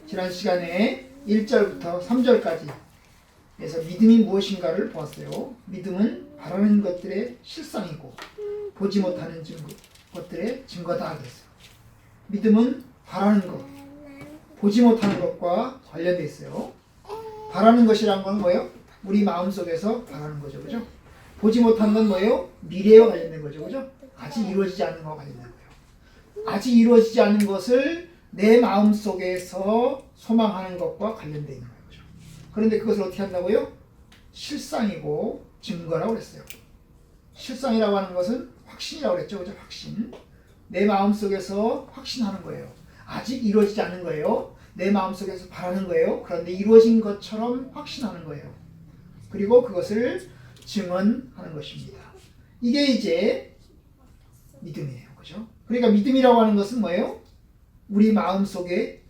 지난 시간에 1절부터 3절까지 그래서 믿음이 무엇인가를 보았어요. 믿음은 바라는 것들의 실상이고 보지 못하는 것들의 증거다 그랬어요. 믿음은 바라는 것, 보지 못하는 것과 관련되어 있어요. 바라는 것이란 건 뭐예요? 우리 마음속에서 바라는 거죠. 그죠? 보지 못하는 건 뭐예요? 미래와 관련된 거죠. 그죠? 아직 이루어지지 않는 것과 관련된 거예요. 아직 이루어지지 않은 것을 내 마음속에서 소망하는 것과 관련되어 있는 거죠. 그런데 그것을 어떻게 한다고요? 실상이고 증거라고 그랬어요. 실상이라고 하는 것은 확신이라고 그랬죠. 그죠? 확신. 내 마음속에서 확신하는 거예요. 아직 이루어지지 않은 거예요. 내 마음속에서 바라는 거예요. 그런데 이루어진 것처럼 확신하는 거예요. 그리고 그것을 증언하는 것입니다. 이게 이제 믿음이에요. 그죠? 그러니까 믿음이라고 하는 것은 뭐예요? 우리 마음속에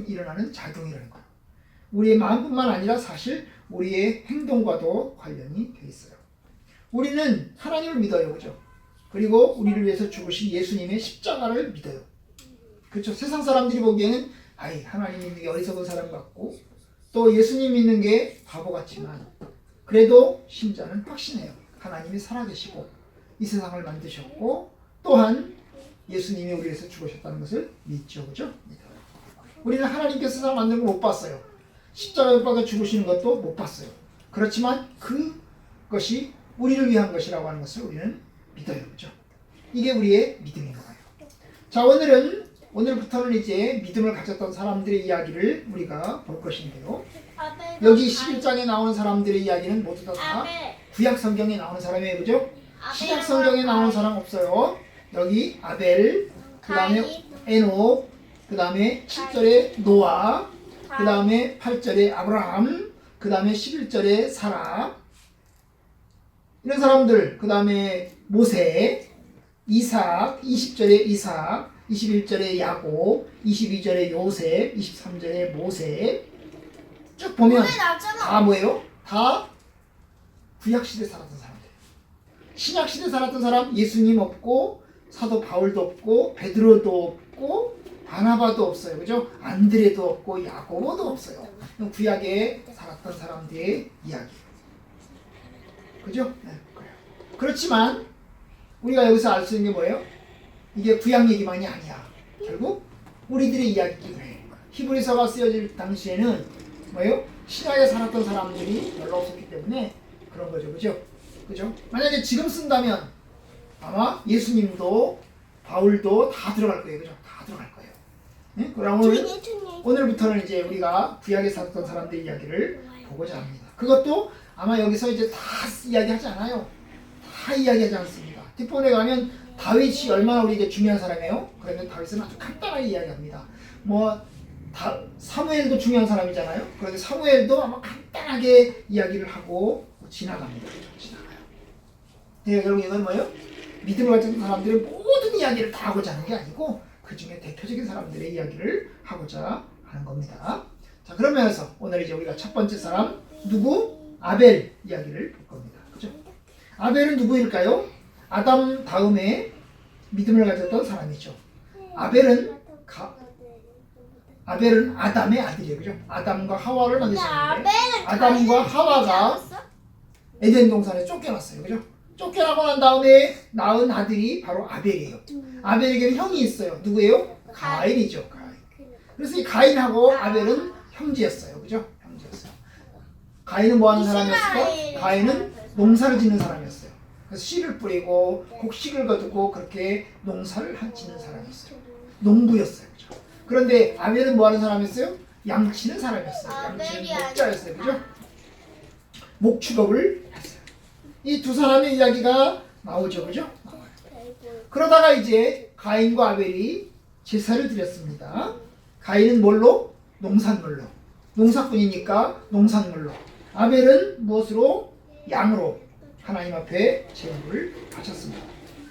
일어나는 작용이라는 거예요. 우리의 마음뿐만 아니라 사실 우리의 행동과도 관련이 되어 있어요. 우리는 하나님을 믿어요. 그죠? 그리고 우리를 위해서 죽으신 예수님의 십자가를 믿어요. 그렇죠? 세상 사람들이 보기에는 하나님 믿는 게 어리석은 사람 같고 또 예수님 믿는 게 바보 같지만 그래도 심자는 확신해요. 하나님이 살아계시고 이 세상을 만드셨고 또한 예수님이 우리 위해서 죽으셨다는 것을 믿죠. 그죠? 우리는 하나님께서 세상을 만든 걸 못 봤어요. 십자가에 못 박아 죽으시는 것도 못 봤어요. 그렇지만 그것이 우리를 위한 것이라고 하는 것을 우리는 믿어요. 그죠? 이게 우리의 믿음인 거예요. 자, 오늘부터는 이제 믿음을 가졌던 사람들의 이야기를 우리가 볼 것인데요. 여기 11장에 나오는 사람들의 이야기는 모두 다 구약 성경에 나오는 사람이에요. 그죠? 신약 성경에 나오는 사람 없어요. 여기 아벨, 그 다음에 에녹, 그 다음에 7절에 노아, 그 다음에 8절에 아브라함, 그 다음에 11절에 사라 이런 사람들, 그 다음에 모세, 이삭, 20절에 이삭, 21절에 야곱, 22절에 요셉, 23절에 모세 쭉 보면 다 뭐예요? 다 구약시대 살았던 사람들. 신약시대 살았던 사람 예수님 없고 사도 바울도 없고 베드로도 없고 바나바도 없어요. 그죠? 안드레도 없고 야고보도 없어요. 구약에 살았던 사람들의 이야기. 그죠? 네, 그래요. 그렇지만 우리가 여기서 알 수 있는 게 뭐예요? 이게 구약 얘기만이 아니야. 결국 우리들의 이야기이기도 해. 히브리서가 쓰여질 당시에는 뭐예요? 신약에 살았던 사람들이 별로 없었기 때문에 그런 거죠. 그죠? 그죠? 만약에 지금 쓴다면 아마 예수님도 바울도 다 들어갈 거예요. 그죠? 다 들어갈 거예요. 네? 그럼 오늘부터는 이제 우리가 구약에 살았던 사람들의 이야기를 보고자 합니다. 그것도 아마 여기서 이제 다 이야기하지 않아요. 다 이야기하지 않습니다. 뒷부분에 가면 다윗이 얼마나 우리에게 중요한 사람이에요? 그러면 다윗은 아주 간단하게 이야기합니다. 사무엘도 중요한 사람이잖아요. 그런데 사무엘도 아마 간단하게 이야기를 하고 지나갑니다. 지나가요. 네, 여러분 이건 뭐예요? 믿음을 가진 사람들의 모든 이야기를 다 하고자 하는 게 아니고 그 중에 대표적인 사람들의 이야기를 하고자 하는 겁니다. 자, 그러면서 오늘 이제 우리가 첫 번째 사람 누구? 아벨 이야기를 볼 겁니다. 그죠? 아벨은 누구일까요? 아담 다음에 믿음을 가졌던 사람이죠. 아벨은 아담의 아들이에요. 그죠? 아담과 하와를 만드셨는데 아담과 하와가 에덴 동산에 쫓겨났어요. 그죠? 쫓겨나고 난 다음에 낳은 아들이 바로 아벨이에요. 아벨에게는 형이 있어요. 누구예요? 가인이죠. 가인. 그래서 이 가인하고 아벨은 형제였어요. 그죠? 형제였어요. 가인은 뭐 하는 사람이었을까? 가인은 농사를 짓는 사람이었어요. 그래서 씨를 뿌리고 곡식을 거두고 그렇게 농사를 짓는 사람이었어요. 농부였어요. 그죠? 그런데 아벨은 뭐 하는 사람이었어요? 양치는 사람이었어요. 양치는 목자였어요. 그죠? 목축업을 했어요. 이 두 사람의 이야기가 나오죠. 그죠? 나와요. 그러다가 이제 가인과 아벨이 제사를 드렸습니다. 가인은 뭘로? 농산물로. 농사꾼이니까 농산물로. 아벨은 무엇으로? 양으로 하나님 앞에 제물을 바쳤습니다.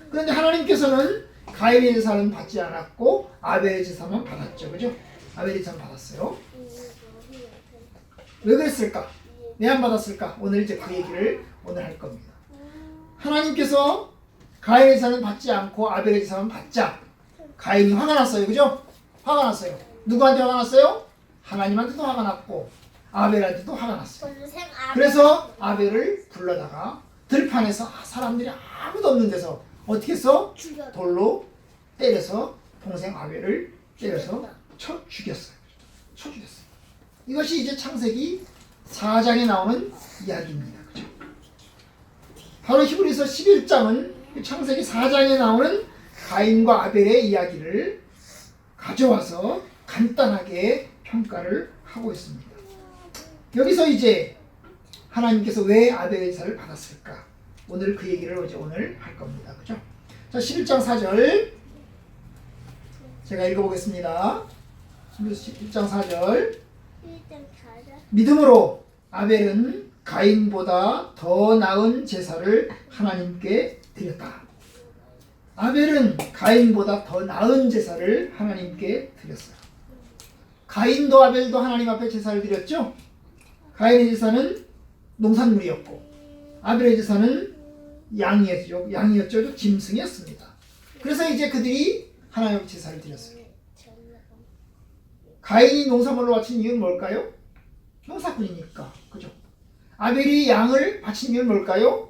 그런데 하나님께서는 가인의 제사는 받지 않았고 아벨의 제사만 받았죠. 그죠? 아벨의 제사만 받았어요. 왜 그랬을까? 왜 안 받았을까? 오늘 이제 그 얘기를 오늘 할 겁니다. 하나님께서 가인의 제사는 받지 않고 아벨의 제사만 받자 가인이 화가 났어요. 그죠? 화가 났어요. 누구한테 화가 났어요? 하나님한테도 화가 났고 아벨한테도 화가 났어요. 동생 아벨. 그래서 아벨을 불러다가 들판에서 사람들이 아무도 없는 데서 어떻게 했어? 죽였다. 돌로 때려서 동생 아벨을 때려서 쳐 죽였어요. 쳐 죽였어요. 이것이 이제 창세기 4장에 나오는 이야기입니다. 그죠? 바로 히브리서 11장은 창세기 4장에 나오는 가인과 아벨의 이야기를 가져와서 간단하게 평가를 하고 있습니다. 여기서 이제 하나님께서 왜 아벨의 제사를 받았을까? 오늘 그 얘기를 이제 오늘 할 겁니다. 그죠? 자, 11장 4절 제가 읽어보겠습니다. 11장 4절 믿음으로 아벨은 가인보다 더 나은 제사를 하나님께 드렸다. 아벨은 가인보다 더 나은 제사를 하나님께 드렸어요. 가인도 아벨도 하나님 앞에 제사를 드렸죠? 가인의 제사는 농산물이었고 아벨의 제사는 양이었죠. 짐승이었습니다. 그래서 이제 그들이 하나님 앞에 제사를 드렸어요. 가인이 농산물로 바친 이유는 뭘까요? 농사꾼이니까. 그죠? 아벨이 양을 바친 이유는 뭘까요?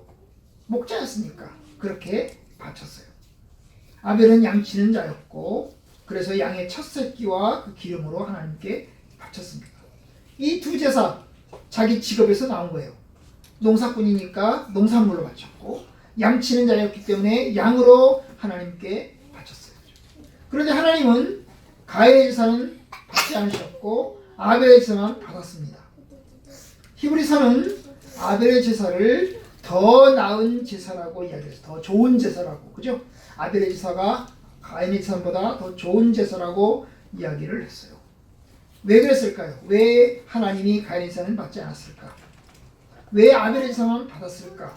목자였으니까. 그렇게 바쳤어요. 아벨은 양치는 자였고 그래서 양의 첫 새끼와 그 기름으로 하나님께 바쳤습니다. 이 두 제사 자기 직업에서 나온 거예요. 농사꾼이니까 농산물로 바쳤고 양치는 자였기 때문에 양으로 하나님께 바쳤어요. 그런데 하나님은 가인의 제사는 받지 않으셨고 아벨의 제사만 받았습니다. 히브리서는 아벨의 제사를 더 나은 제사라고 이야기했어요. 더 좋은 제사라고. 그죠? 아벨의 제사가 가인의 제사보다 더 좋은 제사라고 이야기를 했어요. 왜 그랬을까요? 왜 하나님이 가인의 제사는 받지 않았을까? 왜 아벨의 제사만 받았을까?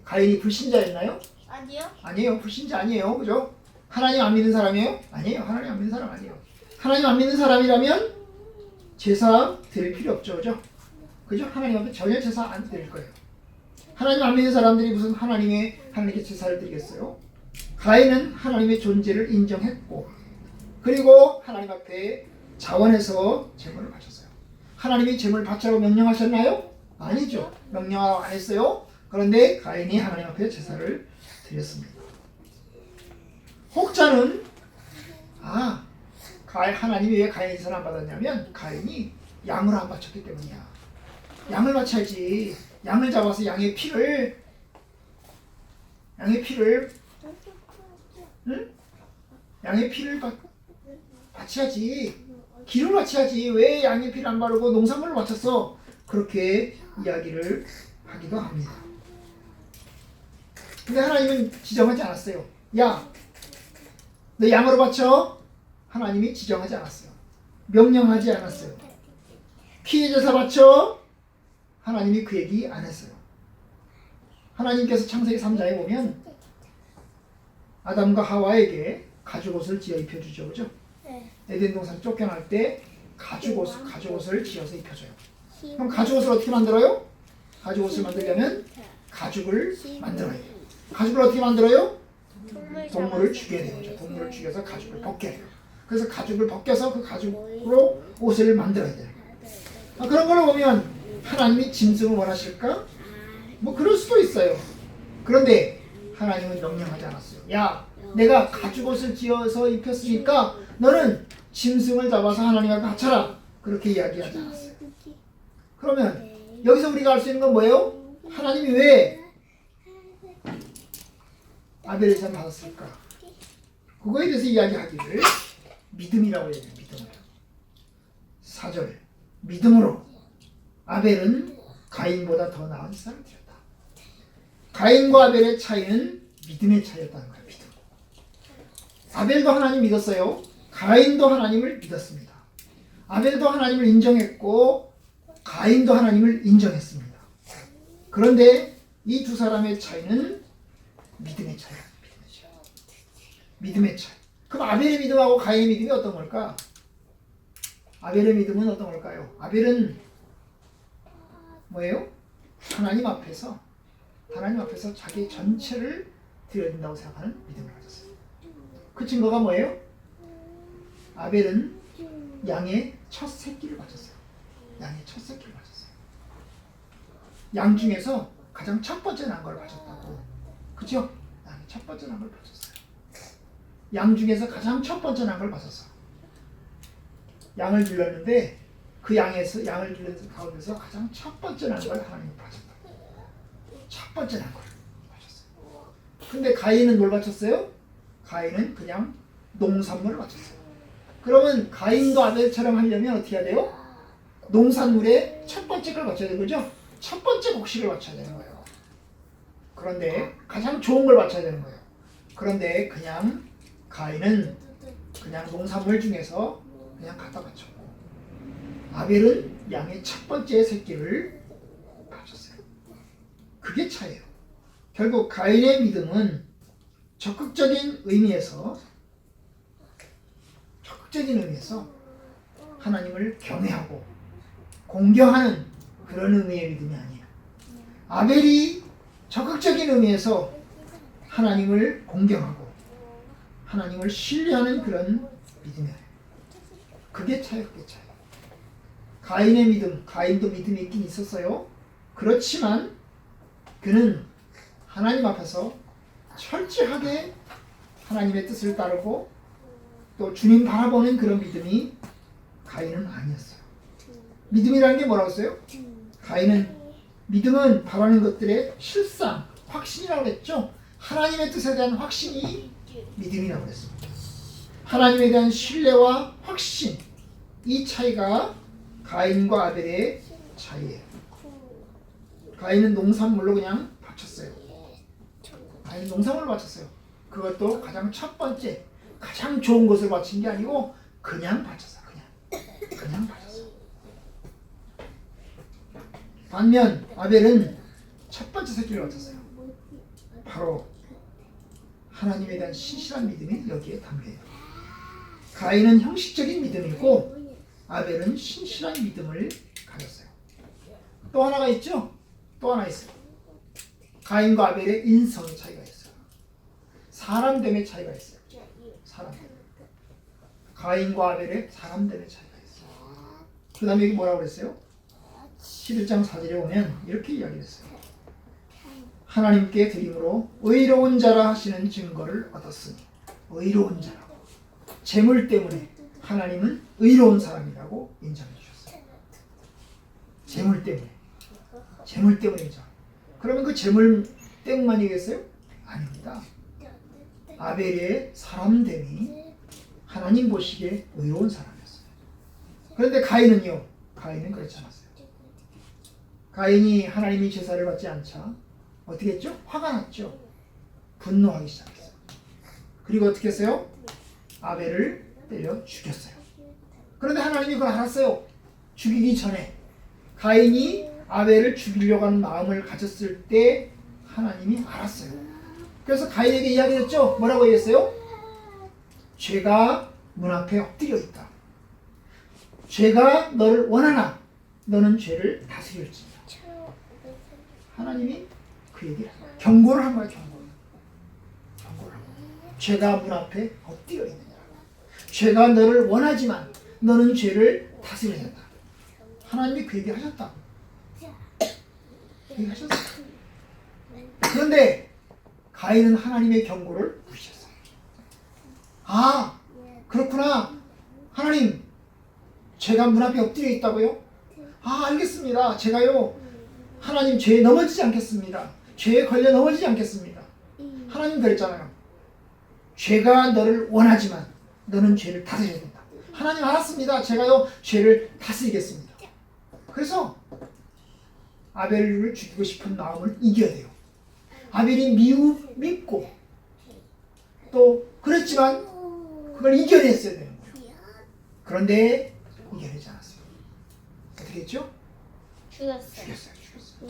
가인이 불신자였나요? 아니요. 아니에요. 불신자 아니에요. 그죠? 하나님 안 믿는 사람이에요? 아니에요. 하나님 안 믿는 사람 아니에요. 하나님 안 믿는 사람이라면 제사 드릴 필요 없죠. 그죠? 그죠? 하나님 앞에 전혀 제사 안 드릴 거예요. 하나님 안 믿는 사람들이 무슨 하나님께 제사를 드리겠어요? 가인은 하나님의 존재를 인정했고 그리고 하나님 앞에 자원해서 제물을 바쳤어요. 하나님이 제물을 바치라고 명령하셨나요? 아니죠. 명령 안 했어요. 그런데 가인이 하나님 앞에 제사를 드렸습니다. 혹자는 하나님이 왜 가인의 제사를 안 받았냐면 가인이 양을 안 바쳤기 때문이야. 양을 바쳐야지. 양을 잡아서 양의 피를 바쳐야지. 기름을 바쳐야지. 왜 양의 피를 안 바르고 농산물을 바쳤어? 그렇게 이야기를 하기도 합니다. 근데 하나님은 지정하지 않았어요. 야, 너 양으로 바쳐? 하나님이 지정하지 않았어요. 명령하지 않았어요. 피의 제사 바쳐? 하나님이 그 얘기 안 했어요. 하나님께서 창세기 3장에 보면 아담과 하와에게 가죽옷을 지어 입혀주죠. 그죠? 네. 에덴 동산 쫓겨날 때 가죽옷을 지어서 입혀줘요. 그럼 가죽옷을 어떻게 만들어요? 가죽옷을 만들려면 가죽을 만들어야 돼요. 가죽을 어떻게 만들어요? 동물을 죽여야 돼요. 동물을 죽여서 가죽을 벗겨야 돼요. 그래서 가죽을 벗겨서 그 가죽으로 옷을 만들어야 돼요. 그런 걸 보면 하나님이 짐승을 원하실까? 뭐 그럴 수도 있어요. 그런데 하나님은 명령하지 않았어요. 야, 내가 가죽옷을 지어서 입혔으니까 너는 짐승을 잡아서 하나님 앞에 바쳐라. 그렇게 이야기하지 않았어요. 그러면 여기서 우리가 알 수 있는 건 뭐예요? 하나님이 왜 아벨의 제사를 받았을까? 그거에 대해서 이야기하기를 믿음이라고 얘기해요. 믿음을. 4절 믿음으로 아벨은 가인보다 더 나은 제사를 드렸다. 가인과 아벨의 차이는 믿음의 차이였다는 거예요. 믿음. 아벨도 하나님 믿었어요. 가인도 하나님을 믿었습니다. 아벨도 하나님을 인정했고 가인도 하나님을 인정했습니다. 그런데 이 두 사람의 차이는 믿음의 차이야. 믿음의 차이. 그럼 아벨의 믿음하고 가인의 믿음이 어떤 걸까? 아벨의 믿음은 어떤 걸까요? 아벨은 뭐예요? 하나님 앞에서 자기 전체를 드려야 된다고 생각하는 믿음을 가졌어요. 그 증거가 뭐예요? 아벨은 양의 첫 새끼를 바쳤어요. 양의 첫 새끼를 바쳤어요. 양 중에서 가장 첫 번째 난 걸 바쳤다고. 그죠? 양의 첫 번째 난 걸 바쳤어요. 양 중에서 가장 첫 번째 난 걸 바쳤어. 양을 길렀는데 그 양을 길른 가운데서 가장 첫 번째 난 걸 하나님이 바쳤다. 첫 번째 난 걸 바쳤어요. 근데 가인은 뭘 바쳤어요? 가인은 그냥 농산물을 바쳤어요. 그러면 가인도 아벨처럼 하려면 어떻게 해야 돼요? 농산물의 첫 번째 걸 바쳐야 되는 거죠? 첫 번째 곡식을 바쳐야 되는 거예요. 그런데 가장 좋은 걸 바쳐야 되는 거예요. 그런데 그냥 가인은 그냥 농산물 중에서 그냥 갖다 바쳤고 아벨은 양의 첫 번째 새끼를 바쳤어요. 그게 차이예요. 결국 가인의 믿음은 적극적인 의미에서 하나님을 경외하고 공경하는 그런 의미의 믿음이 아니에요. 아벨이 적극적인 의미에서 하나님을 공경하고 하나님을 신뢰하는 그런 믿음이에요. 그게 차이예요. 그게 차이. 가인의 믿음, 가인도 믿음이 있긴 있었어요. 그렇지만 그는 하나님 앞에서 철저하게 하나님의 뜻을 따르고 또 주님 바라보는 그런 믿음이 가인은 아니었어요. 믿음이라는 게 뭐라고 했어요? 믿음은 바라는 것들의 실상, 확신이라고 했죠. 하나님의 뜻에 대한 확신이 믿음이라고 했습니다. 하나님에 대한 신뢰와 확신, 이 차이가 가인과 아벨의 차이예요. 가인은 농산물로 그냥 바쳤어요. 가인은 농산물로 바쳤어요. 그것도 가장 첫 번째, 가장 좋은 것을 바친 게 아니고 그냥 바쳤어요. 그냥 바쳤어요. 반면 아벨은 첫 번째 새끼를 바쳤어요. 바로 하나님에 대한 신실한 믿음이 여기에 담겨요. 가인은 형식적인 믿음이고 아벨은 신실한 믿음을 가졌어요. 또 하나가 있죠? 또 하나 있어요. 가인과 아벨의 인성의 차이가 있어요. 사람됨의 차이가 있어요. 사람됨. 가인과 아벨의 사람됨의 차이가 있어요. 그 다음에 여기 뭐라고 그랬어요? 11장 4절에 보면 이렇게 이야기했어요. 하나님께 드림으로 의로운 자라 하시는 증거를 얻었으니 의로운 자라고 재물 때문에 하나님은 의로운 사람이라고 인정해 주셨어요. 재물 때문이죠. 그러면 그 재물 때문만이겠어요? 아닙니다. 아벨의 사람됨이 하나님 보시기에 의로운 사람이었어요. 그런데 가인은요? 가인은 그렇지 않았어요. 가인이 하나님이 제사를 받지 않자 어떻게 했죠? 화가 났죠. 분노하기 시작했어요. 그리고 어떻게 했어요? 아벨을 때려 죽였어요. 그런데 하나님이 그걸 알았어요. 죽이기 전에 가인이 아벨을 죽이려고 하는 마음을 가졌을 때 하나님이 알았어요. 그래서 가인에게 이야기했죠. 뭐라고 얘기했어요? 죄가 문 앞에 엎드려 있다. 죄가 너를 원하나 너는 죄를 다스릴지니라. 하나님이 그 얘기를 경고를 한 거예요. 경고를 한 거예요. 죄가 문 앞에 엎드려 있느냐. 죄가 너를 원하지만 너는 죄를 다스려야 된다. 하나님이 그 얘기 하셨다. 그 얘기 하셨어요. 그런데 가인은 하나님의 경고를 무시했어요. 아, 그렇구나. 하나님, 죄가 문 앞에 엎드려 있다고요? 아, 알겠습니다. 제가요, 하나님 죄에 넘어지지 않겠습니다. 죄에 걸려 넘어지지 않겠습니다. 하나님 그랬잖아요. 죄가 너를 원하지만 너는 죄를 다스려야 된다. 하나님 알았습니다. 제가요, 죄를 다스리겠습니다. 그래서 아벨을 죽이고 싶은 마음을 이겨야 돼요. 아벨이 믿고 또 그랬지만 그걸 이겨냈어야 되는 거예요. 그런데 이겨내지 않았어요. 어떻게 했죠? 죽였어요. 죽였어요. 죽였어요.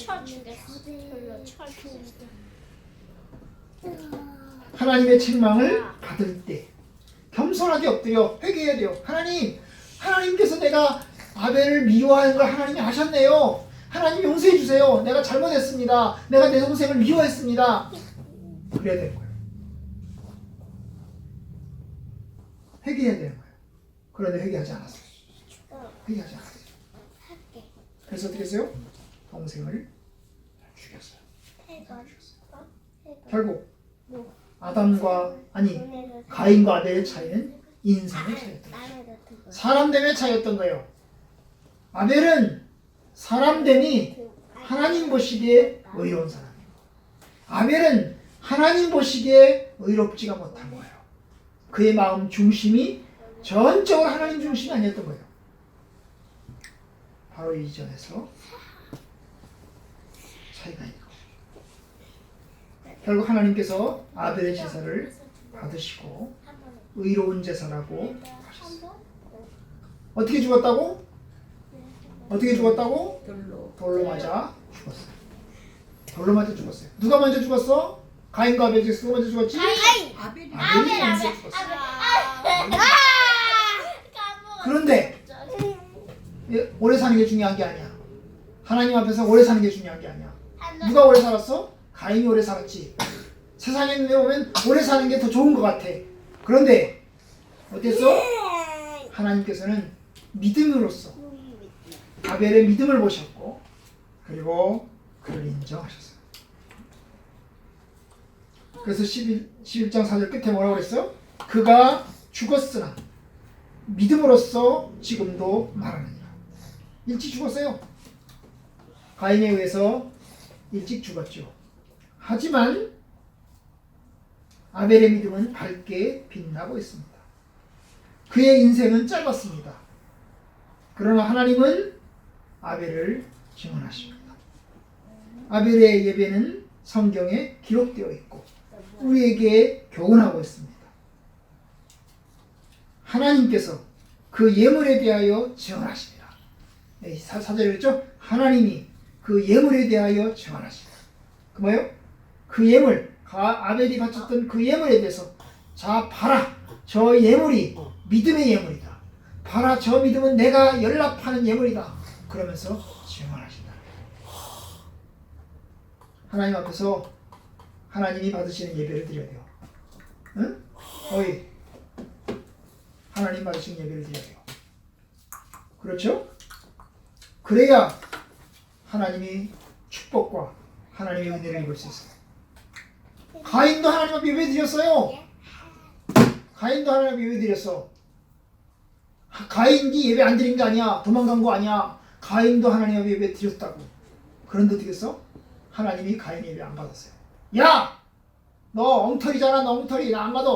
하나님의 책망을 받을 때 겸손하게 엎드려 회개해야 돼요. 하나님께서 내가 아벨을 미워하는 걸 하나님이 아셨네요. 하나님 용서해 주세요. 내가 잘못했습니다. 내가 내 동생을 미워했습니다. 그래야 되는 거예요. 회개해야 되는 거예요. 그런데 회개하지 않았어요. 회개하지 않았어요. 할게. 그래서 어떻게 했어요? 동생을 죽였어요. 해건. 결국 뭐. 아담과 아니 가인과 아벨의 차이는 인성의 차이였던 거예요. 사람됨의 차이였던 거예요. 아벨은 사람됨이 하나님 보시기에 의로운 사람이에요. 아벨은 하나님 보시기에 의롭지가 못한 거예요. 그의 마음 중심이 전적으로 하나님 중심이 아니었던 거예요. 바로 이 점에서 차이가 있는 거예요. 결국 하나님께서 아벨의 제사를 받으시고 의로운 제사라고 하셨어요. 어떻게 죽었다고? 어떻게 죽었다고? 돌로 맞아 죽었어요. 돌로 맞아 죽었어요. 누가 먼저 죽었어? 가인과 아벨 중에서 누가 먼저 죽었지? 아벨이 아벨이 먼저 죽었어요. 그런데 오래 사는 게 중요한 게 아니야. 하나님 앞에서 오래 사는 게 중요한 게 아니야. 누가 오래 살았어? 가인이 오래 살았지. 세상에 보면 오래 사는 게 더 좋은 것 같아. 그런데 어땠어? 하나님께서는 믿음으로써 아벨의 믿음을 보셨고 그리고 그를 인정하셨어요. 그래서 11장 4절 끝에 뭐라고 그랬어요? 그가 죽었으나 믿음으로써 지금도 말하느니라. 일찍 죽었어요. 가인에 의해서 일찍 죽었죠. 하지만 아벨의 믿음은 밝게 빛나고 있습니다. 그의 인생은 짧았습니다. 그러나 하나님은 아벨을 증언하십니다. 아벨의 예배는 성경에 기록되어 있고 우리에게 교훈하고 있습니다. 하나님께서 그 예물에 대하여 증언하십니다. 사절에 그랬죠? 하나님이 그 예물에 대하여 증언하십니다. 그 뭐예요? 그 예물, 아벨이 바쳤던 그 예물에 대해서 자 봐라, 저 예물이 믿음의 예물이다. 봐라, 저 믿음은 내가 연락하는 예물이다. 그러면서 증언하신다. 하나님 앞에서 하나님이 받으시는 예배를 드려야 돼요. 응? 어이, 하나님 받으시는 예배를 드려야 돼요. 그렇죠? 그래야 하나님이 축복과 하나님의 은혜를 입을 수 있어요. 가인도 하나님 앞에 예배 드렸어요. 가인도 하나님 앞에 예배 드렸어. 가인이 예배 안 드린 게 아니야. 도망간 거 아니야. 가인도 하나님 앞에 예배 드렸다고. 그런데 어떻게 했어? 하나님이 가인 예배 안 받았어요. 야! 너 엉터리잖아. 너 엉터리. 나 안 받아.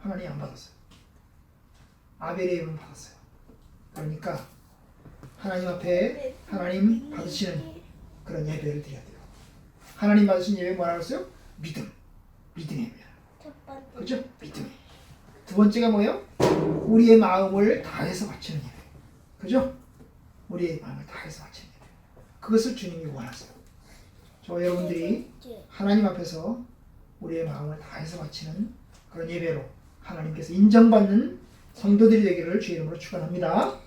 하나님이 안 받았어요. 아벨의 예배는 받았어요. 그러니까 하나님 앞에 하나님 받으시는 그런 예배를 드려야 돼요. 하나님 받으신 예배 뭐라고 했어요? 믿음. 믿음의 예배. 그죠? 믿음. 두 번째가 뭐예요? 우리의 마음을 다해서 바치는 예배. 그죠? 우리의 마음을 다해서 바치는 예배. 그것을 주님이 원하세요. 저 여러분들이 하나님 앞에서 우리의 마음을 다해서 바치는 그런 예배로 하나님께서 인정받는 성도들이 되기를 주의 이름으로 축원합니다.